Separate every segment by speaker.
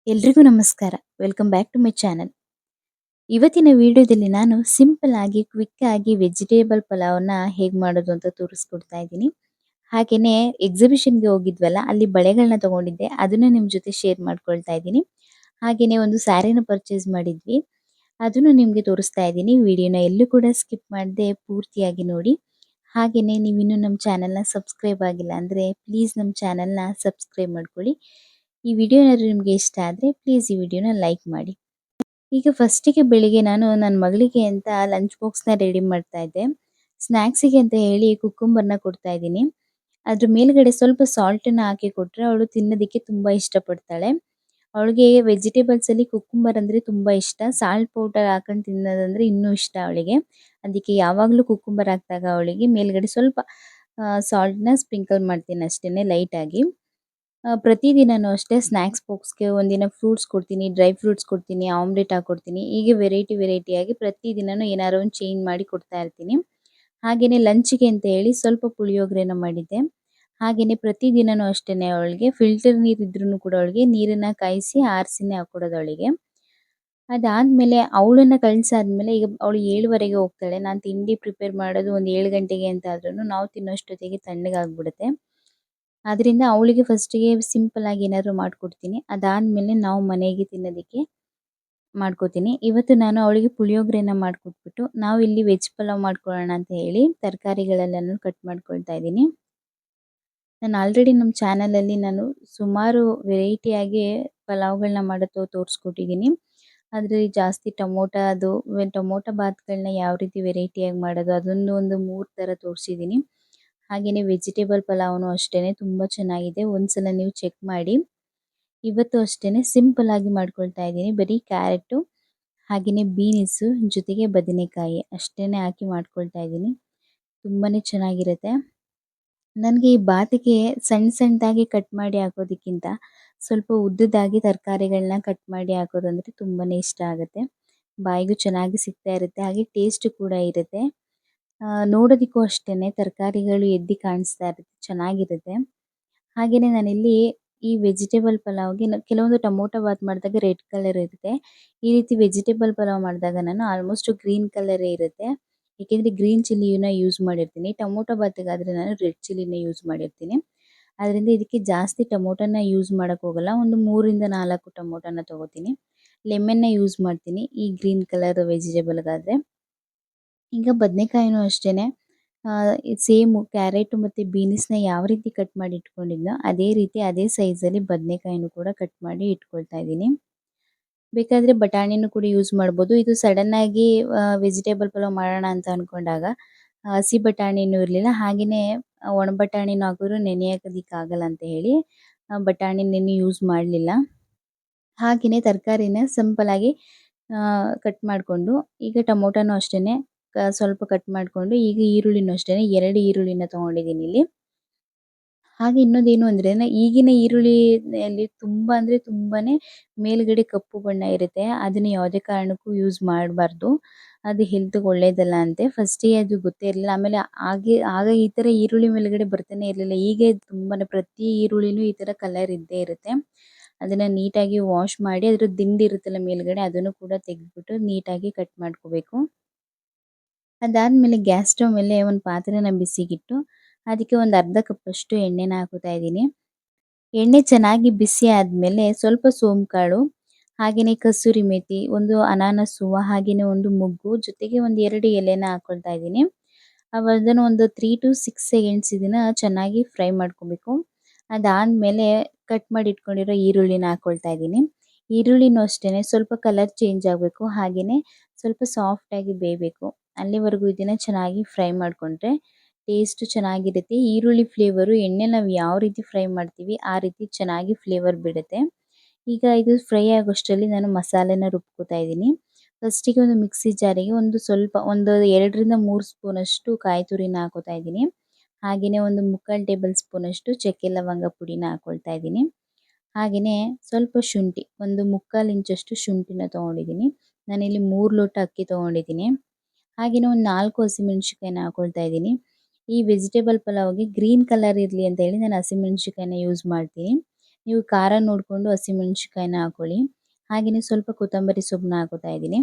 Speaker 1: ಎಲ್ರಿಗೂ ನಮಸ್ಕಾರ. Welcome back to my channel. ಇವತ್ತಿನ ವಿಡಿಯೋದಲ್ಲಿ ನಾನು ಸಿಂಪಲ್ ಆಗಿ, ಕ್ವಿಕ್ ಆಗಿ ವೆಜಿಟೇಬಲ್ ಪಲಾವ್‌ನ ಹೇಗ್ ಮಾಡೋದು ಅಂತ ತೋರಿಸ್ಕೊಡ್ತಾ ಇದ್ದೀನಿ. ಹಾಗೇನೇ ಎಕ್ಸಿಬಿಷನ್‌ಗೆ ಹೋಗಿದ್ವಲ್ಲ, ಅಲ್ಲಿ ಬಳೆಗಳನ್ನ ತಗೊಂಡಿದ್ದೆ. ಅದನ್ನ ನಿಮ್ ಜೊತೆ ಶೇರ್ ಮಾಡ್ಕೊಳ್ತಾ ಇದ್ದೀನಿ. ಹಾಗೇನೇ ಒಂದು ಸ್ಯಾರಿನ ಪರ್ಚೇಸ್ ಮಾಡಿದ್ವಿ. ಅದನ್ನು ನಿಮ್ಗೆ ತೋರಿಸ್ತಾ ಇದ್ದೀನಿ. ವಿಡಿಯೋನ ಎಲ್ಲೂ ಕೂಡ ಸ್ಕಿಪ್ ಮಾಡದೆ ಪೂರ್ತಿಯಾಗಿ ನೋಡಿ. ಹಾಗೇನೇ ನೀವಿನ್ನೂ ನಮ್ಮ ಚಾನಲ್‌ನ ಸಬ್ಸ್ಕ್ರೈಬ್ ಆಗಿಲ್ಲ ಅಂದ್ರೆ ಪ್ಲೀಸ್ ನಮ್ಮ ಚಾನಲ್‌ನ ಸಬ್ಸ್ಕ್ರೈಬ್ ಮಾಡ್ಕೊಳ್ಳಿ. ಈ ವಿಡಿಯೋ ಏನಾದ್ರು ನಿಮ್ಗೆ ಇಷ್ಟ ಆದ್ರೆ ಪ್ಲೀಸ್ ಈ ವಿಡಿಯೋನ ಲೈಕ್ ಮಾಡಿ. ಈಗ ಫಸ್ಟಿಗೆ ಬೆಳಿಗ್ಗೆ ನಾನು ನನ್ನ ಮಗಳಿಗೆ ಅಂತ ಲಂಚ್ ಬಾಕ್ಸ್‌ನ ರೆಡಿ ಮಾಡ್ತಾ ಇದ್ದೆ. ಸ್ನ್ಯಾಕ್ಸಿಗೆ ಅಂತ ಹೇಳಿ ಕುಕ್ಕುಂಬರ್‌ನ ಕೊಡ್ತಾ ಇದ್ದೀನಿ. ಅದ್ರ ಮೇಲ್ಗಡೆ ಸ್ವಲ್ಪ ಸಾಲ್ಟನ್ನ ಹಾಕಿ ಕೊಟ್ರೆ ಅವಳು ತಿನ್ನೋದಕ್ಕೆ ತುಂಬಾ ಇಷ್ಟಪಡ್ತಾಳೆ. ಅವಳಿಗೆ ವೆಜಿಟೇಬಲ್ಸ್ ಅಲ್ಲಿ ಕುಕ್ಕುಂಬರ್ ಅಂದ್ರೆ ತುಂಬಾ ಇಷ್ಟ. ಸಾಲ್ಟ್ ಪೌಡರ್ ಹಾಕೊಂಡು ತಿನ್ನೋದಂದ್ರೆ ಇನ್ನೂ ಇಷ್ಟ ಅವಳಿಗೆ. ಅದಕ್ಕೆ ಯಾವಾಗಲೂ ಕುಕ್ಕುಂಬರ್ ಹಾಕಿದಾಗ ಅವಳಿಗೆ ಮೇಲ್ಗಡೆ ಸ್ವಲ್ಪ ಸಾಲ್ಟ್‌ನ ಸ್ಪ್ರಿಂಕಲ್ ಮಾಡ್ತೀನಿ ಅಷ್ಟೇನೆ ಲೈಟ್ ಆಗಿ. ಪ್ರತಿದಿನನೂ ಅಷ್ಟೇ ಸ್ನ್ಯಾಕ್ಸ್ ಬಾಕ್ಸ್‌ಗೆ ಒಂದಿನ ಫ್ರೂಟ್ಸ್ ಕೊಡ್ತೀನಿ, ಡ್ರೈ ಫ್ರೂಟ್ಸ್ ಕೊಡ್ತೀನಿ, ಆಮ್ಲೆಟ್ ಹಾಕ್ಕೊಡ್ತೀನಿ. ಹೀಗೆ ವೆರೈಟಿಯಾಗಿ ಪ್ರತಿದಿನನೂ ಏನಾದ್ರು ಒಂದು ಚೇಂಜ್ ಮಾಡಿ ಕೊಡ್ತಾ ಇರ್ತೀನಿ. ಹಾಗೇನೇ ಲಂಚಿಗೆ ಅಂತ ಹೇಳಿ ಸ್ವಲ್ಪ ಪುಳಿಯೋಗರೆನ ಮಾಡಿದ್ದೆ. ಹಾಗೇನೇ ಪ್ರತಿದಿನನೂ ಅಷ್ಟೇನೆ ಅವಳಿಗೆ ಫಿಲ್ಟರ್ ನೀರ್ ಇದ್ರೂನು ಕೂಡ ಅವಳಿಗೆ ನೀರನ್ನ ಕಾಯಿಸಿ ಆರಿಸಿನೇ ಹಾಕ್ಕೊಡೋದು ಅವಳಿಗೆ. ಅದಾದ್ಮೇಲೆ ಅವಳನ್ನ ಕಳ್ಸಾದ್ಮೇಲೆ ಈಗ ಅವಳು 7:30ಗೆ ಹೋಗ್ತಾಳೆ. ನಾನು ತಿಂಡಿ ಪ್ರಿಪೇರ್ ಮಾಡೋದು ಒಂದು 7 ಗಂಟೆಗೆ ಅಂತ ಆದ್ರೂನು ನಾವು ತಿನ್ನೋಷ್ಟೊತ್ತಿಗೆ ತಣ್ಣಗಾಗ್ಬಿಡುತ್ತೆ. ಆದ್ರಿಂದ ಅವಳಿಗೆ ಫಸ್ಟಿಗೆ ಸಿಂಪಲ್ ಆಗಿ ಏನಾದ್ರು ಮಾಡ್ಕೊಡ್ತೀನಿ. ಅದಾದ್ಮೇಲೆ ನಾವು ಮನೆಗೆ ತಿನ್ನೋದಕ್ಕೆ ಮಾಡ್ಕೋತೀನಿ. ಇವತ್ತು ನಾನು ಅವಳಿಗೆ ಪುಳಿಯೋಗರೆನ ಮಾಡ್ಕೊಟ್ಬಿಟ್ಟು, ನಾವು ಇಲ್ಲಿ ವೆಜ್ ಪಲಾವ್ ಮಾಡ್ಕೊಳ್ಳೋಣ ಅಂತ ಹೇಳಿ ತರಕಾರಿಗಳೆಲ್ಲನೂ ಕಟ್ ಮಾಡ್ಕೊಳ್ತಾ ಇದ್ದೀನಿ. ನಾನು ಆಲ್ರೆಡಿ ನಮ್ಮ ಚಾನಲಲ್ಲಿ ನಾನು ಸುಮಾರು ವೆರೈಟಿಯಾಗಿ ಪಲಾವ್‌ಗಳನ್ನ ಮಾಡೋದು ತೋರಿಸ್ಕೊಟ್ಟಿದ್ದೀನಿ. ಅದ್ರಲ್ಲಿ ಜಾಸ್ತಿ ಟೊಮೊಟೊ ಬಾತ್‌ಗಳನ್ನ ಯಾವ ರೀತಿ ವೆರೈಟಿಯಾಗಿ ಮಾಡೋದು ಅದನ್ನು ಒಂದು 3 ಥರ ತೋರಿಸಿದ್ದೀನಿ. ಹಾಗೇನೇ ವೆಜಿಟೇಬಲ್ ಪಲಾವ್‌ನು ಅಷ್ಟೇನೆ ತುಂಬಾ ಚೆನ್ನಾಗಿದೆ. ಒಂದ್ಸಲ ನೀವು ಚೆಕ್ ಮಾಡಿ. ಇವತ್ತು ಅಷ್ಟೇನೆ ಸಿಂಪಲ್ ಆಗಿ ಮಾಡ್ಕೊಳ್ತಾ ಇದ್ದೀನಿ. ಬರೀ ಕ್ಯಾರೆಟು ಹಾಗೇನೇ ಬೀನ್ಸು ಜೊತೆಗೆ ಬದನೆಕಾಯಿ ಅಷ್ಟೇನೆ ಹಾಕಿ ಮಾಡ್ಕೊಳ್ತಾ ಇದ್ದೀನಿ. ತುಂಬಾನೇ ಚೆನ್ನಾಗಿರುತ್ತೆ. ನನಗೆ ಈ ಬಾತಿಗೆ ಸಣ್ಣದಾಗಿ ಕಟ್ ಮಾಡಿ ಹಾಕೋದಕ್ಕಿಂತ ಸ್ವಲ್ಪ ಉದ್ದದಾಗಿ ತರಕಾರಿಗಳನ್ನ ಕಟ್ ಮಾಡಿ ಹಾಕೋದಂದ್ರೆ ತುಂಬಾನೇ ಇಷ್ಟ ಆಗುತ್ತೆ. ಬಾಯಿಗೂ ಚೆನ್ನಾಗಿ ಸಿಗ್ತಾ ಇರುತ್ತೆ. ಹಾಗೆ ಟೇಸ್ಟ್ ಕೂಡ ಇರುತ್ತೆ. ನೋಡೋದಕ್ಕೂ ಅಷ್ಟೇನೆ ತರಕಾರಿಗಳು ಎದ್ದು ಕಾಣಿಸ್ತಾ ಇರುತ್ತೆ. ಚೆನ್ನಾಗಿರುತ್ತೆ. ಹಾಗೇನೇ ನಾನಿಲ್ಲಿ ಈ ವೆಜಿಟೇಬಲ್ ಪಲಾವ್‌ಗೆ ಕೆಲವೊಂದು ಟೊಮೊಟೊ ಬಾತ್ ಮಾಡಿದಾಗ ರೆಡ್ ಕಲರ್ ಇರುತ್ತೆ. ಈ ರೀತಿ ವೆಜಿಟೇಬಲ್ ಪಲಾವ್ ಮಾಡಿದಾಗ ನಾನು ಆಲ್ಮೋಸ್ಟ್ ಗ್ರೀನ್ ಕಲರೇ ಇರುತ್ತೆ. ಏಕೆಂದರೆ ಗ್ರೀನ್ ಚಿಲ್ಲಿನ ಯೂಸ್ ಮಾಡಿರ್ತೀನಿ. ಟೊಮೊಟೊ ಬಾತಿಗಾದ್ರೆ ನಾನು ರೆಡ್ ಚಿಲ್ಲಿನ ಯೂಸ್ ಮಾಡಿರ್ತೀನಿ. ಅದರಿಂದ ಇದಕ್ಕೆ ಜಾಸ್ತಿ ಟೊಮೊಟೊನ ಯೂಸ್ ಮಾಡಕ್ಕೆ ಹೋಗಲ್ಲ. ಒಂದು 3 ರಿಂದ 4 ಟೊಮೊಟೊನ ತಗೋತೀನಿ. ಲೆಮನ್‌ನ ಯೂಸ್ ಮಾಡ್ತೀನಿ ಈ ಗ್ರೀನ್ ಕಲರ್ ವೆಜಿಟೇಬಲ್‌ಗಾದ್ರೆ. ಈಗ ಬದನೆಕಾಯಿನೂ ಅಷ್ಟೇನೆ ಸೇಮು ಕ್ಯಾರೆಟು ಮತ್ತು ಬೀನ್ಸ್‌ನ ಯಾವ ರೀತಿ ಕಟ್ ಮಾಡಿ ಇಟ್ಕೊಂಡಿದ್ನೋ ಅದೇ ರೀತಿ ಅದೇ ಸೈಜಲ್ಲಿ ಬದನೆಕಾಯಿನೂ ಕೂಡ ಕಟ್ ಮಾಡಿ ಇಟ್ಕೊಳ್ತಾ ಇದ್ದೀನಿ. ಬೇಕಾದರೆ ಬಟಾಣಿನೂ ಕೂಡ ಯೂಸ್ ಮಾಡ್ಬೋದು. ಇದು ಸಡನ್ನಾಗಿ ವೆಜಿಟೇಬಲ್ ಪಲಾವ್ ಮಾಡೋಣ ಅಂತ ಅಂದ್ಕೊಂಡಾಗ ಹಸಿ ಬಟಾಣಿನೂ ಇರಲಿಲ್ಲ. ಹಾಗೆಯೇ ಒಣ ಬಟಾಣಿನೂ ಹಾಕಿದ್ರು ನೆನೆಯೋದಕ್ಕಾಗಲ್ಲ ಅಂತ ಹೇಳಿ ಬಟಾಣಿ ನೆನೆ ಯೂಸ್ ಮಾಡಲಿಲ್ಲ. ಹಾಗೆಯೇ ತರಕಾರಿನ ಸಿಂಪಲಾಗಿ ಕಟ್ ಮಾಡಿಕೊಂಡು ಈಗ ಟೊಮೊಟೊನೂ ಅಷ್ಟೇನೆ ಸ್ವಲ್ಪ ಕಟ್ ಮಾಡಿಕೊಂಡು ಈಗ ಈರುಳ್ಳಿನೂ ಅಷ್ಟೇನೆ 2 ಈರುಳ್ಳಿನ ತೊಗೊಂಡಿದ್ದೀನಿ ಇಲ್ಲಿ. ಹಾಗೆ ಇನ್ನೊಂದೇನು ಅಂದ್ರೆ ಈಗಿನ ಈರುಳ್ಳಿಯಲ್ಲಿ ತುಂಬಾ ಅಂದ್ರೆ ತುಂಬಾನೇ ಮೇಲ್ಗಡೆ ಕಪ್ಪು ಬಣ್ಣ ಇರುತ್ತೆ. ಅದನ್ನ ಯಾವುದೇ ಕಾರಣಕ್ಕೂ ಯೂಸ್ ಮಾಡಬಾರ್ದು. ಅದು ಹೆಲ್ತ್‌ಗೆ ಒಳ್ಳೇದಲ್ಲ ಅಂತೆ. ಫಸ್ಟಿಗೆ ಅದು ಗೊತ್ತೇ ಇರಲಿಲ್ಲ. ಆಮೇಲೆ ಆಗ ಈ ಥರ ಈರುಳ್ಳಿ ಮೇಲ್ಗಡೆ ಬರ್ತಾನೆ ಇರಲಿಲ್ಲ. ಈಗ ತುಂಬಾನೇ ಪ್ರತಿ ಈರುಳ್ಳಿನೂ ಈ ಥರ ಕಲರ್ ಇದ್ದೇ ಇರುತ್ತೆ. ಅದನ್ನ ನೀಟಾಗಿ ವಾಶ್ ಮಾಡಿ ಅದ್ರ ದಿಂಡು ಇರುತ್ತಲ್ಲ ಮೇಲ್ಗಡೆ ಅದನ್ನು ಕೂಡ ತೆಗೆದ್ಬಿಟ್ಟು ನೀಟಾಗಿ ಕಟ್ ಮಾಡ್ಕೋಬೇಕು. ಅದಾದ್ಮೇಲೆ ಗ್ಯಾಸ್ ಸ್ಟವ್ ಮೇಲೆ ಒಂದು ಪಾತ್ರೆನ ಬಿಸಿಗಿಟ್ಟು ಅದಕ್ಕೆ ಒಂದು ಅರ್ಧ ಕಪ್ಪಷ್ಟು ಎಣ್ಣೆನ ಹಾಕ್ಕೋತಾ ಇದ್ದೀನಿ. ಎಣ್ಣೆ ಚೆನ್ನಾಗಿ ಬಿಸಿ ಆದಮೇಲೆ ಸ್ವಲ್ಪ ಸೋಂಕಾಳು, ಹಾಗೆಯೇ ಕಸೂರಿ ಮೇಥಿ, ಒಂದು ಅನಾನಸ್ ಹೂವು, ಹಾಗೆಯೇ ಒಂದು ಮೊಗ್ಗು, ಜೊತೆಗೆ ಒಂದು 2 ಎಲೆನ ಹಾಕ್ಕೊಳ್ತಾ ಇದ್ದೀನಿ. ಅದನ್ನು ಒಂದು 3 ಟು 6 ಸೆಕೆಂಡ್ಸ್ ಇದನ್ನ ಚೆನ್ನಾಗಿ ಫ್ರೈ ಮಾಡ್ಕೋಬೇಕು. ಅದಾದ್ಮೇಲೆ ಕಟ್ ಮಾಡಿ ಇಟ್ಕೊಂಡಿರೋ ಈರುಳ್ಳಿನ ಹಾಕ್ಕೊಳ್ತಾ ಇದ್ದೀನಿ. ಈರುಳ್ಳಿನೂ ಅಷ್ಟೇನೆ ಸ್ವಲ್ಪ ಕಲರ್ ಚೇಂಜ್ ಆಗಬೇಕು. ಹಾಗೆಯೇ ಸ್ವಲ್ಪ ಸಾಫ್ಟಾಗಿ ಬೇಯಬೇಕು. ಅಲ್ಲಿವರೆಗೂ ಇದನ್ನ ಚೆನ್ನಾಗಿ ಫ್ರೈ ಮಾಡಿಕೊಂಡ್ರೆ ಟೇಸ್ಟ್ ಚೆನ್ನಾಗಿರುತ್ತೆ. ಈರುಳ್ಳಿ ಫ್ಲೇವರು ಎಣ್ಣೆಲಿ ನಾವು ಯಾವ ರೀತಿ ಫ್ರೈ ಮಾಡ್ತೀವಿ ಆ ರೀತಿ ಚೆನ್ನಾಗಿ ಫ್ಲೇವರ್ ಬಿಡುತ್ತೆ. ಈಗ ಇದು ಫ್ರೈ ಆಗೋಷ್ಟರಲ್ಲಿ ನಾನು ಮಸಾಲೆನ ರುಬ್ಕೋತಾ ಇದ್ದೀನಿ. ಫಸ್ಟಿಗೆ ಒಂದು ಮಿಕ್ಸಿ ಜಾರಿಗೆ ಒಂದು 2 ರಿಂದ 3 ಸ್ಪೂನಷ್ಟು ಕಾಯಿ ತುರಿನ ಹಾಕ್ಕೋತಾ ಇದ್ದೀನಿ. ಹಾಗೆಯೇ ಒಂದು 3/4 ಟೇಬಲ್ ಸ್ಪೂನಷ್ಟು ಚಕ್ಕೆ ಲವಂಗ ಪುಡಿನ ಹಾಕ್ಕೊಳ್ತಾ ಇದ್ದೀನಿ. ಹಾಗೆಯೇ ಸ್ವಲ್ಪ ಶುಂಠಿ, ಒಂದು 3/4 ಇಂಚಷ್ಟು ಶುಂಠಿನ ತೊಗೊಂಡಿದ್ದೀನಿ. ನಾನಿಲ್ಲಿ 3 ಲೋಟ ಅಕ್ಕಿ ತೊಗೊಂಡಿದ್ದೀನಿ. ಹಾಗೆಯೇ ಒಂದು 4 ಹಸಿಮೆಣಸಿನಕಾಯಿನ ಹಾಕ್ಕೊಳ್ತಾ ಇದ್ದೀನಿ. ಈ ವೆಜಿಟೇಬಲ್ ಪಲಾವ್‌ಗೆ ಗ್ರೀನ್ ಕಲರ್ ಇರಲಿ ಅಂತ ಹೇಳಿ ನಾನು ಹಸಿಮೆಣಸಿನಕಾಯಿನ ಯೂಸ್ ಮಾಡ್ತೀನಿ. ನೀವು ಖಾರ ನೋಡಿಕೊಂಡು ಹಸಿಮೆಣಸಿನಕಾಯಿನ ಹಾಕೊಳ್ಳಿ. ಹಾಗೆಯೇ ಸ್ವಲ್ಪ ಕೊತ್ತಂಬರಿ ಸೊಪ್ಪನ್ನ ಹಾಕೋತಾ ಇದ್ದೀನಿ.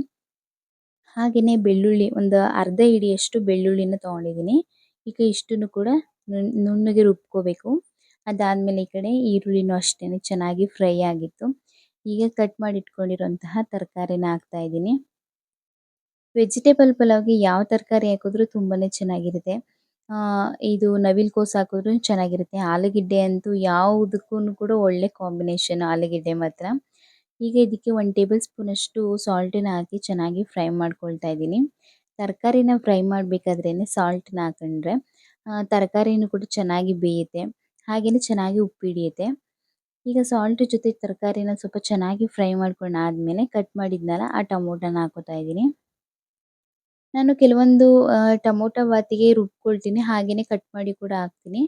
Speaker 1: ಹಾಗೆಯೇ ಬೆಳ್ಳುಳ್ಳಿ ಒಂದು ಅರ್ಧ ಹಿಡಿಯಷ್ಟು ಬೆಳ್ಳುಳ್ಳಿನ ತೊಗೊಂಡಿದ್ದೀನಿ. ಈಗ ಇಷ್ಟನ್ನು ಕೂಡ ನುಣ್ಣಗೆ ರುಬ್ಕೋಬೇಕು. ಅದಾದಮೇಲೆ ಈ ಕಡೆ ಈರುಳ್ಳಿನೂ ಅಷ್ಟೇ ಚೆನ್ನಾಗಿ ಫ್ರೈ ಆಗಿತ್ತು. ಈಗ ಕಟ್ ಮಾಡಿ ಇಟ್ಕೊಂಡಿರುವಂತಹ ತರಕಾರಿನ ಹಾಕ್ತಾ ಇದ್ದೀನಿ. ವೆಜಿಟೇಬಲ್ ಪಲಾವ್ಗೆ ಯಾವ ತರಕಾರಿ ಹಾಕಿದ್ರೂ ತುಂಬಾನೇ ಚೆನ್ನಾಗಿರುತ್ತೆ. ಇದು ನವಿಲುಕೋಸು ಹಾಕಿದ್ರೂ ಚೆನ್ನಾಗಿರುತ್ತೆ. ಆಲೂಗೆಡ್ಡೆ ಅಂತೂ ಯಾವುದಕ್ಕೂ ಕೂಡ ಒಳ್ಳೆ ಕಾಂಬಿನೇಷನ್ ಆಲೂಗೆಡ್ಡೆ ಮಾತ್ರ. ಈಗ ಇದಕ್ಕೆ 1 ಟೇಬಲ್ ಸ್ಪೂನ್ ಅಷ್ಟು ಸಾಲ್ಟನ್ನ ಹಾಕಿ ಚೆನ್ನಾಗಿ ಫ್ರೈ ಮಾಡ್ಕೊಳ್ತಾ ಇದ್ದೀನಿ. ತರಕಾರಿನ ಫ್ರೈ ಮಾಡಬೇಕಾದ್ರೇನೆ ಸಾಲ್ಟನ್ನ ಹಾಕೊಂಡ್ರೆ ತರಕಾರಿನೂ ಕೂಡ ಚೆನ್ನಾಗಿ ಬೇಯುತ್ತೆ. ಹಾಗೆಯೇ ಚೆನ್ನಾಗಿ ಉಪ್ಪು ಹಿಡಿಯುತ್ತೆ. ಈಗ ಸಾಲ್ಟ್ ಜೊತೆ ತರಕಾರಿನ ಸ್ವಲ್ಪ ಚೆನ್ನಾಗಿ ಫ್ರೈ ಮಾಡ್ಕೊಂಡಾದ್ಮೇಲೆ ಕಟ್ ಮಾಡಿದ್ನಲ್ಲ ಆ ಟೊಮೊಟೊನ ಹಾಕೋತಾ ಇದ್ದೀನಿ. ನಾನು ಕೆಲವೊಂದು ಟೊಮೊಟೊ ಬಾತಿಗೆ ರುಬ್ಕೊಳ್ತೀನಿ. ಹಾಗೇನೆ ಕಟ್ ಮಾಡಿ ಕೂಡ ಹಾಕ್ತೀನಿ.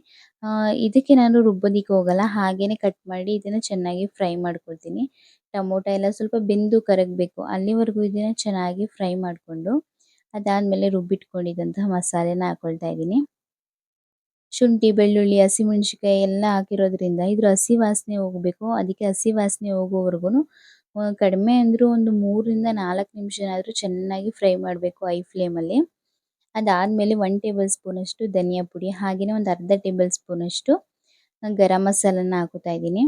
Speaker 1: ಇದಕ್ಕೆ ನಾನು ರುಬ್ಬೋದಿಕ್ಕೆ ಹೋಗಲ್ಲ. ಹಾಗೇನೆ ಕಟ್ ಮಾಡಿ ಇದನ್ನ ಚೆನ್ನಾಗಿ ಫ್ರೈ ಮಾಡ್ಕೊಳ್ತೀನಿ. ಟೊಮೊಟೊ ಎಲ್ಲ ಸ್ವಲ್ಪ ಬೆಂದು ಕರಗಬೇಕು. ಅಲ್ಲಿವರೆಗೂ ಇದನ್ನ ಚೆನ್ನಾಗಿ ಫ್ರೈ ಮಾಡಿಕೊಂಡು ಅದಾದಮೇಲೆ ರುಬ್ಬಿಟ್ಕೊಂಡಿದ್ದಂತಹ ಮಸಾಲೆನ ಹಾಕೊಳ್ತಾ ಇದ್ದೀನಿ. ಶುಂಠಿ, ಬೆಳ್ಳುಳ್ಳಿ, ಹಸಿಮೆಣಸಿನಕಾಯಿ ಎಲ್ಲ ಹಾಕಿರೋದ್ರಿಂದ ಇದ್ರ ಹಸಿ ವಾಸನೆ ಹೋಗಬೇಕು. ಅದಕ್ಕೆ ಹಸಿ ವಾಸನೆ ಹೋಗೋವರೆಗೂ ಕಡಿಮೆ ಅಂದರೂ ಒಂದು 3 ರಿಂದ 4 ನಿಮಿಷನಾದರೂ ಚೆನ್ನಾಗಿ ಫ್ರೈ ಮಾಡಬೇಕು ಹೈ ಫ್ಲೇಮಲ್ಲಿ. ಅದಾದಮೇಲೆ 1 ಟೇಬಲ್ ಸ್ಪೂನಷ್ಟು ಧನಿಯಾ ಪುಡಿ, ಹಾಗೆಯೇ ಒಂದು ಅರ್ಧ ಟೇಬಲ್ ಸ್ಪೂನಷ್ಟು ಗರಂ ಮಸಾಲನ ಹಾಕೋತಾ ಇದ್ದೀನಿ.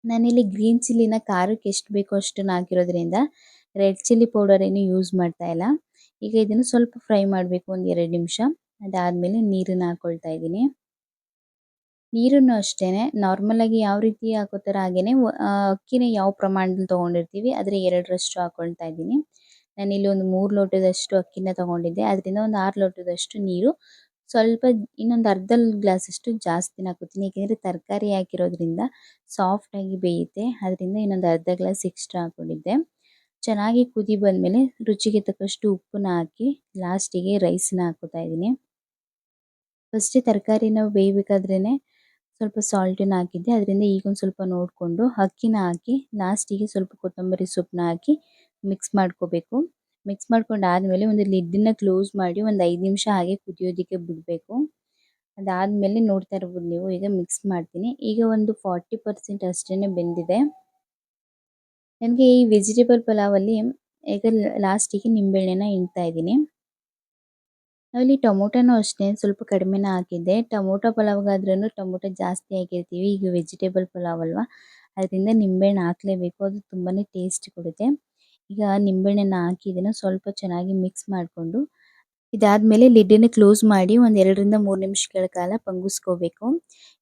Speaker 1: ನಾನಿಲ್ಲಿ ಗ್ರೀನ್ ಚಿಲ್ಲಿನ ಖಾರಕ್ಕೆ ಎಷ್ಟು ಬೇಕೋ ಅಷ್ಟನ್ನು ಹಾಕಿರೋದ್ರಿಂದ ರೆಡ್ ಚಿಲ್ಲಿ ಪೌಡರ್ ಏನು ಯೂಸ್ ಮಾಡ್ತಾ ಇಲ್ಲ. ಈಗ ಇದನ್ನು ಸ್ವಲ್ಪ ಫ್ರೈ ಮಾಡಬೇಕು ಒಂದು 2 ನಿಮಿಷ. ಅದಾದಮೇಲೆ ನೀರನ್ನ ಹಾಕೊಳ್ತಾ ಇದ್ದೀನಿ. ನೀರನ್ನು ಅಷ್ಟೇನೆ ನಾರ್ಮಲಾಗಿ ಯಾವ ರೀತಿ ಹಾಕೋತಾರೋ ಹಾಗೇನೆ ಅಕ್ಕಿನ ಯಾವ ಪ್ರಮಾಣದಲ್ಲಿ ತೊಗೊಂಡಿರ್ತೀವಿ ಅದರ 2ರಷ್ಟು ಹಾಕೊಳ್ತಾ ಇದ್ದೀನಿ. ನಾನಿಲ್ಲಿ ಒಂದು 3 ಲೋಟದಷ್ಟು ಅಕ್ಕಿನ ತೊಗೊಂಡಿದ್ದೆ. ಅದರಿಂದ ಒಂದು 6 ಲೋಟದಷ್ಟು ನೀರು, ಸ್ವಲ್ಪ ಇನ್ನೊಂದು ಅರ್ಧ ಗ್ಲಾಸಷ್ಟು ಜಾಸ್ತಿನ ಹಾಕೋತೀನಿ. ಏಕೆಂದರೆ ತರಕಾರಿ ಹಾಕಿರೋದ್ರಿಂದ ಸಾಫ್ಟಾಗಿ ಬೇಯುತ್ತೆ. ಅದರಿಂದ ಇನ್ನೊಂದು ಅರ್ಧ ಗ್ಲಾಸ್ ಎಕ್ಸ್ಟ್ರಾ ಹಾಕ್ಕೊಂಡಿದ್ದೆ. ಚೆನ್ನಾಗಿ ಕುದಿ ಬಂದಮೇಲೆ ರುಚಿಗೆ ತಕ್ಕಷ್ಟು ಉಪ್ಪನ್ನ ಹಾಕಿ ಲಾಸ್ಟಿಗೆ ರೈಸನ್ನ ಹಾಕೋತಾ ಇದ್ದೀನಿ. ಫಸ್ಟೇ ತರಕಾರಿನ ಬೇಯಬೇಕಾದ್ರೇ ಸ್ವಲ್ಪ ಸಾಲ್ಟನ್ನ ಹಾಕಿದ್ದೆ. ಅದರಿಂದ ಈಗೊಂದು ಸ್ವಲ್ಪ ನೋಡಿಕೊಂಡು ಅಕ್ಕಿನ ಹಾಕಿ ಲಾಸ್ಟಿಗೆ ಸ್ವಲ್ಪ ಕೊತ್ತಂಬರಿ ಸೊಪ್ಪನ್ನ ಹಾಕಿ ಮಿಕ್ಸ್ ಮಾಡ್ಕೋಬೇಕು. ಮಿಕ್ಸ್ ಮಾಡ್ಕೊಂಡಾದಮೇಲೆ ಒಂದು ಲಿಡ್ಡನ್ನ ಕ್ಲೋಸ್ ಮಾಡಿ ಒಂದು 5 ನಿಮಿಷ ಹಾಗೆ ಕುದಿಯೋದಕ್ಕೆ ಬಿಡಬೇಕು. ಅದಾದಮೇಲೆ ನೋಡ್ತಾ ಇರ್ಬೋದು ನೀವು, ಈಗ ಮಿಕ್ಸ್ ಮಾಡ್ತೀನಿ. ಈಗ ಒಂದು 40% ಅಷ್ಟೇ ಬೆಂದಿದೆ. ನನಗೆ ಈ ವೆಜಿಟೇಬಲ್ ಪಲಾವಲ್ಲಿ ಈಗ ಲಾಸ್ಟಿಗೆ ನಿಂಬೆಹಣ್ಣನ್ನ ಹಿಂಡ್ತಾ ಇದ್ದೀನಿ. ನಾವಿಲ್ಲಿ ಟೊಮೊಟೊನೂ ಅಷ್ಟೇ ಸ್ವಲ್ಪ ಕಡಿಮೆನೇ ಹಾಕಿದ್ದೆ. ಟೊಮೊಟೊ ಪಲಾವ್ಗಾದ್ರೂ ಟೊಮೊಟೊ ಜಾಸ್ತಿ ಹಾಕಿರ್ತೀವಿ. ಈಗ ವೆಜಿಟೇಬಲ್ ಪಲಾವ್ ಅಲ್ವಾ, ಅದರಿಂದ ನಿಂಬೆಹಣ್ಣು ಹಾಕಲೇಬೇಕು. ಅದು ತುಂಬಾ ಟೇಸ್ಟ್ ಕೊಡುತ್ತೆ. ಈಗ ನಿಂಬೆಹಣ್ಣನ್ನ ಹಾಕಿ ಇದನ್ನು ಸ್ವಲ್ಪ ಚೆನ್ನಾಗಿ ಮಿಕ್ಸ್ ಮಾಡಿಕೊಂಡು ಇದಾದಮೇಲೆ ಲಿಡ್ಡನ್ನ ಕ್ಲೋಸ್ ಮಾಡಿ ಒಂದು 2 ರಿಂದ 3 ನಿಮಿಷಗಳ ಕಾಲ ಪಂಗಿಸ್ಕೋಬೇಕು.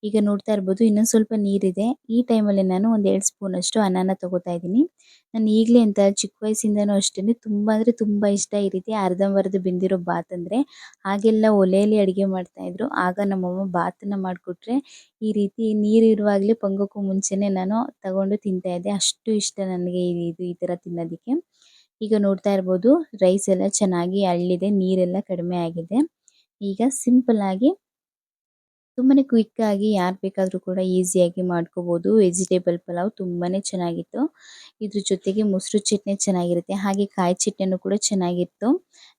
Speaker 1: ಈಗ ನೋಡ್ತಾ ಇರ್ಬೋದು ಇನ್ನೊಂದು ಸ್ವಲ್ಪ ನೀರಿದೆ. ಈ ಟೈಮಲ್ಲಿ ನಾನು ಒಂದು 2 ಸ್ಪೂನಷ್ಟು ಅನ್ನನ ತಗೋತಾ ಇದ್ದೀನಿ. ನಾನು ಈಗಲೇ ಅಂತ ಚಿಕ್ಕ ವಯಸ್ಸಿಂದನೂ ಅಷ್ಟೇ ತುಂಬ ಅಂದರೆ ತುಂಬ ಇಷ್ಟ ಈ ರೀತಿ ಅರ್ಧಂಬರ್ಧ ಬೆಂದಿರೋ ಬಾತ್ ಅಂದರೆ. ಹಾಗೆಲ್ಲ ಒಲೆಯಲ್ಲಿ ಅಡುಗೆ ಮಾಡ್ತಾಯಿದ್ರು. ಆಗ ನಮ್ಮಮ್ಮ ಬಾತನ್ನ ಮಾಡಿಕೊಟ್ರೆ ಈ ರೀತಿ ನೀರಿರುವಾಗಲೇ ಪಂಗಕ್ಕೂ ಮುಂಚೆನೇ ನಾನು ತಗೊಂಡು ತಿಂತಾಯಿದ್ದೆ. ಅಷ್ಟು ಇಷ್ಟ ನನಗೆ ಈ ಥರ ತಿನ್ನೋದಕ್ಕೆ. ಈಗ ನೋಡ್ತಾ ಇರ್ಬೋದು ರೈಸ್ ಎಲ್ಲ ಚೆನ್ನಾಗಿ ಅಳ್ಳಿದೆ, ನೀರೆಲ್ಲ ಕಡಿಮೆ ಆಗಿದೆ. ಈಗ ಸಿಂಪಲ್ ಆಗಿ ತುಂಬಾನೇ ಕ್ವಿಕ್ ಆಗಿ ಯಾರು ಬೇಕಾದರೂ ಕೂಡ ಈಸಿಯಾಗಿ ಮಾಡ್ಕೋಬೋದು. ವೆಜಿಟೇಬಲ್ ಪಲಾವ್ ತುಂಬಾನೇ ಚೆನ್ನಾಗಿತ್ತು. ಇದ್ರ ಜೊತೆಗೆ ಮೊಸರು ಚಟ್ನಿ ಚೆನ್ನಾಗಿರುತ್ತೆ, ಹಾಗೆ ಕಾಯಿ ಚಟ್ನಿನೂ ಕೂಡ ಚೆನ್ನಾಗಿತ್ತು.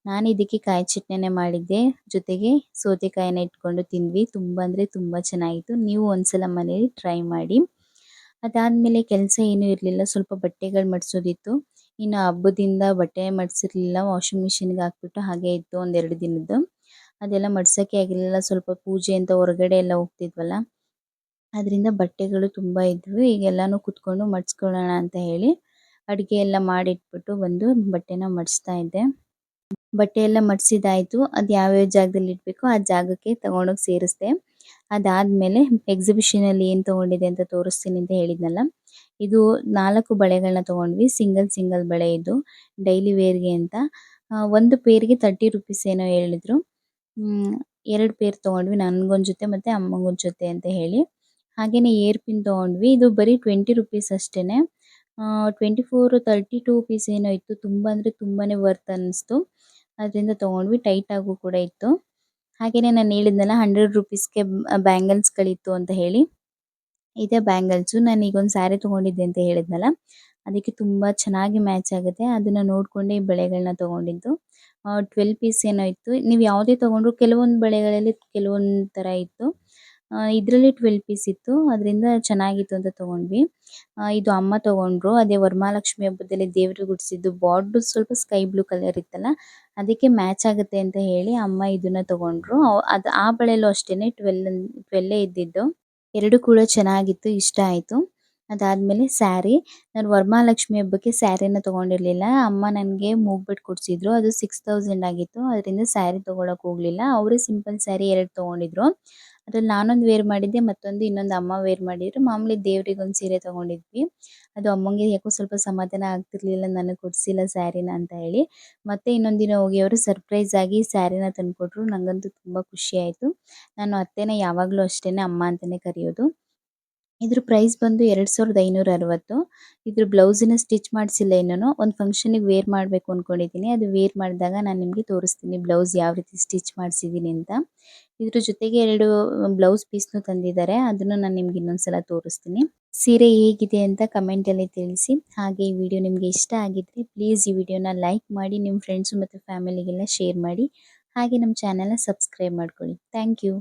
Speaker 1: ನಾನು ಇದಕ್ಕೆ ಕಾಯಿ ಚಟ್ನಿನೇ ಮಾಡಿದ್ದೆ, ಜೊತೆಗೆ ಸೌತೆಕಾಯಿನ ಇಟ್ಕೊಂಡು ತಿಂದ್ವಿ. ತುಂಬ ಅಂದರೆ ತುಂಬ ಚೆನ್ನಾಗಿತ್ತು. ನೀವು ಒಂದ್ಸಲ ಮನೇಲಿ ಟ್ರೈ ಮಾಡಿ. ಅದಾದಮೇಲೆ ಕೆಲಸ ಏನೂ ಇರಲಿಲ್ಲ, ಸ್ವಲ್ಪ ಬಟ್ಟೆಗಳು ಮಡಿಸೋದಿತ್ತು. ಇನ್ನು ಹಬ್ಬದಿಂದ ಬಟ್ಟೆ ಮಡಿಸಿರ್ಲಿಲ್ಲ, ವಾಷಿಂಗ್ ಮಿಷಿನ್ಗೆ ಹಾಕ್ಬಿಟ್ಟು ಹಾಗೆ ಇತ್ತು ಒಂದು 2 ದಿನದ್ದು. ಅದೆಲ್ಲ ಮಡ್ಸೋಕ್ಕೆ ಆಗಿರಲಿಲ್ಲ, ಸ್ವಲ್ಪ ಪೂಜೆ ಅಂತ ಹೊರಗಡೆ ಎಲ್ಲ ಹೋಗ್ತಿದ್ವಲ್ಲ, ಅದರಿಂದ ಬಟ್ಟೆಗಳು ತುಂಬ ಇದ್ವು. ಈಗೆಲ್ಲನೂ ಕುತ್ಕೊಂಡು ಮಡ್ಸ್ಕೊಳ್ಳೋಣ ಅಂತ ಹೇಳಿ ಅಡುಗೆ ಎಲ್ಲ ಮಾಡಿಟ್ಬಿಟ್ಟು ಬಂದು ಬಟ್ಟೆನ ಮಡಿಸ್ತಾ ಇದ್ದೆ. ಬಟ್ಟೆ ಎಲ್ಲ ಮಡಿಸಿದಾಯಿತು. ಅದು ಯಾವ್ಯಾವ ಜಾಗದಲ್ಲಿ ಇಡಬೇಕೋ ಆ ಜಾಗಕ್ಕೆ ತಗೊಂಡೋಗಿ ಸೇರಿಸ್ದೆ. ಅದಾದಮೇಲೆ ಎಕ್ಸಿಬಿಷನಲ್ಲಿ ಏನು ತೊಗೊಂಡಿದ್ದೆ ಅಂತ ತೋರಿಸ್ತೀನಿ ಅಂತ ಹೇಳಿದ್ನಲ್ಲ, ಇದು 4 ಬಳೆಗಳನ್ನ ತೊಗೊಂಡ್ವಿ. ಸಿಂಗಲ್ ಬಳೆ ಇದು ಡೈಲಿ ವೇರ್ಗೆ ಅಂತ. ಒಂದು ಪೇರ್ಗೆ 30 ರುಪೀಸ್ ಏನೋ ಹೇಳಿದ್ರು. 2 ಪೇರ್ ತೊಗೊಂಡ್ವಿ, ನನಗೊಂದು ಜೊತೆ ಮತ್ತು ಅಮ್ಮಂಗೊಂದು ಜೊತೆ ಅಂತ ಹೇಳಿ. ಹಾಗೆಯೇ ಏರ್ ಪಿನ್ ತೊಗೊಂಡ್ವಿ. ಇದು ಬರೀ 20 ರುಪೀಸ್ ಅಷ್ಟೇ. 24, 32 ಪೀಸ್ ಏನೋ ಇತ್ತು. ತುಂಬ ಅಂದರೆ ತುಂಬಾ ವರ್ತ್ ಅನ್ನಿಸ್ತು. ಅದರಿಂದ ತೊಗೊಂಡ್ವಿ. ಟೈಟಾಗೂ ಕೂಡ ಇತ್ತು. ಹಾಗೆಯೇ ನಾನು ಹೇಳಿದ್ನಲ್ಲ 100 ರುಪೀಸ್ಗೆ ಬ್ಯಾಂಗಲ್ಸ್ಗಳಿತ್ತು ಅಂತ ಹೇಳಿ, ಇದೇ ಬ್ಯಾಂಗಲ್ಸು. ನಾನು ಈಗ ಒಂದು ಸ್ಯಾರಿ ತೊಗೊಂಡಿದ್ದೆ ಅಂತ ಹೇಳಿದ್ನಲ್ಲ, ಅದಕ್ಕೆ ತುಂಬ ಚೆನ್ನಾಗಿ ಮ್ಯಾಚ್ ಆಗುತ್ತೆ. ಅದನ್ನು ನೋಡಿಕೊಂಡೇ ಈ ಬಳೆಗಳನ್ನ ತೊಗೊಂಡಿದ್ದು. 12 ಪೀಸ್ ಏನೋ ಇತ್ತು. ನೀವು ಯಾವುದೇ ತೊಗೊಂಡ್ರು ಕೆಲವೊಂದು ಬಳೆಗಳಲ್ಲಿ ಕೆಲವೊಂದು ಥರ ಇತ್ತು. ಇದರಲ್ಲಿ 12 ಪೀಸ್ ಇತ್ತು. ಅದರಿಂದ ಚೆನ್ನಾಗಿತ್ತು ಅಂತ ತಗೊಂಡ್ವಿ. ಇದು ಅಮ್ಮ ತಗೊಂಡ್ರು. ಅದೇ ವರಮಹಾಲಕ್ಷ್ಮಿ ಹಬ್ಬದಲ್ಲಿ ದೇವ್ರಿಗೆ ಉಡ್ಸಿದ್ದು ಬಾರ್ಡರ್ ಸ್ವಲ್ಪ ಸ್ಕೈ ಬ್ಲೂ ಕಲರ್ ಇತ್ತಲ್ಲ, ಅದಕ್ಕೆ ಮ್ಯಾಚ್ ಆಗುತ್ತೆ ಅಂತ ಹೇಳಿ ಅಮ್ಮ ಇದನ್ನ ತಗೊಂಡ್ರು. ಅದು ಆ ಬಳೆಲೂ ಅಷ್ಟೇನೆ 12 ಇದ್ದಿದ್ದು. 2 ಕೂಡ ಚೆನ್ನಾಗಿತ್ತು, ಇಷ್ಟ ಆಯ್ತು. ಅದಾದ್ಮೇಲೆ ಸ್ಯಾರಿ. ನಾನು ವರಮಹಾಲಕ್ಷ್ಮಿ ಹಬ್ಬಕ್ಕೆ ಸ್ಯಾರಿನ ತಗೊಂಡಿರ್ಲಿಲ್ಲ. ಅಮ್ಮ ನನಗೆ ಮೂಗ್ಬಿಟ್ಟು ಕೊಡ್ಸಿದ್ರು. ಅದು 6000 ಆಗಿತ್ತು. ಅದರಿಂದ ಸ್ಯಾರಿ ತಗೊಳಕ್ ಹೋಗ್ಲಿಲ್ಲ. ಅವರೇ ಸಿಂಪಲ್ ಸ್ಯಾರಿ 2 ತಗೊಂಡಿದ್ರು. ಅದ್ರಲ್ಲಿ ನಾನೊಂದು ವೇರ್ ಮಾಡಿದ್ದೆ, ಇನ್ನೊಂದು ಅಮ್ಮ ವೇರ್ ಮಾಡಿದ್ರು. ಮಾಮೂಲಿ ದೇವ್ರಿಗೆ ಒಂದು ಸೀರೆ ತಗೊಂಡಿದ್ವಿ. ಅದು ಅಮ್ಮಂಗೆ ಯಾಕೋ ಸ್ವಲ್ಪ ಸಮಾಧಾನ ಆಗ್ತಿರ್ಲಿಲ್ಲ, ನನಗೆ ಕೊಡ್ಸಿಲ್ಲ ಸ್ಯಾರಿನ ಅಂತ ಹೇಳಿ. ಮತ್ತೆ ಇನ್ನೊಂದು ದಿನ ಹೋಗಿ ಅವರು ಸರ್ಪ್ರೈಸ್ ಆಗಿ ಸ್ಯಾರಿನ ತಂದ್ಕೊಟ್ರು. ನಂಗಂತೂ ತುಂಬಾ ಖುಷಿ ಆಯ್ತು. ನಾನು ಅತ್ತೆನ ಯಾವಾಗ್ಲೂ ಅಷ್ಟೇನೆ ಅಮ್ಮ ಅಂತಾನೆ ಕರೆಯೋದು. ಇದ್ರ ಪ್ರೈಸ್ ಬಂದು 2560. ಇದ್ರ ಬ್ಲೌಸಿನ ಸ್ಟಿಚ್ ಮಾಡಿಸಿಲ್ಲ ಇನ್ನೂ. ಒಂದು ಫಂಕ್ಷನಿಗೆ ವೇರ್ ಮಾಡಬೇಕು ಅನ್ಕೊಂಡಿದ್ದೀನಿ. ಅದು ವೇರ್ ಮಾಡಿದಾಗ ನಾನು ನಿಮಗೆ ತೋರಿಸ್ತೀನಿ ಬ್ಲೌಸ್ ಯಾವ ರೀತಿ ಸ್ಟಿಚ್ ಮಾಡಿಸಿದ್ದೀನಿ ಅಂತ. ಇದ್ರ ಜೊತೆಗೆ 2 ಬ್ಲೌಸ್ ಪೀಸ್ನು ತಂದಿದ್ದಾರೆ. ಅದನ್ನು ನಾನು ನಿಮ್ಗೆ ಇನ್ನೊಂದ್ಸಲ ತೋರಿಸ್ತೀನಿ. ಸೀರೆ ಹೇಗಿದೆ ಅಂತ ಕಮೆಂಟಲ್ಲಿ ತಿಳಿಸಿ. ಹಾಗೆ ಈ ವಿಡಿಯೋ ನಿಮಗೆ ಇಷ್ಟ ಆಗಿದ್ರೆ ಪ್ಲೀಸ್ ಈ ವಿಡಿಯೋನ ಲೈಕ್ ಮಾಡಿ, ನಿಮ್ಮ ಫ್ರೆಂಡ್ಸು ಮತ್ತು ಫ್ಯಾಮಿಲಿಗೆಲ್ಲ ಶೇರ್ ಮಾಡಿ. ಹಾಗೆ ನಮ್ಮ ಚಾನಲ್ನ ಸಬ್ಸ್ಕ್ರೈಬ್ ಮಾಡ್ಕೊಳ್ಳಿ. Thank you.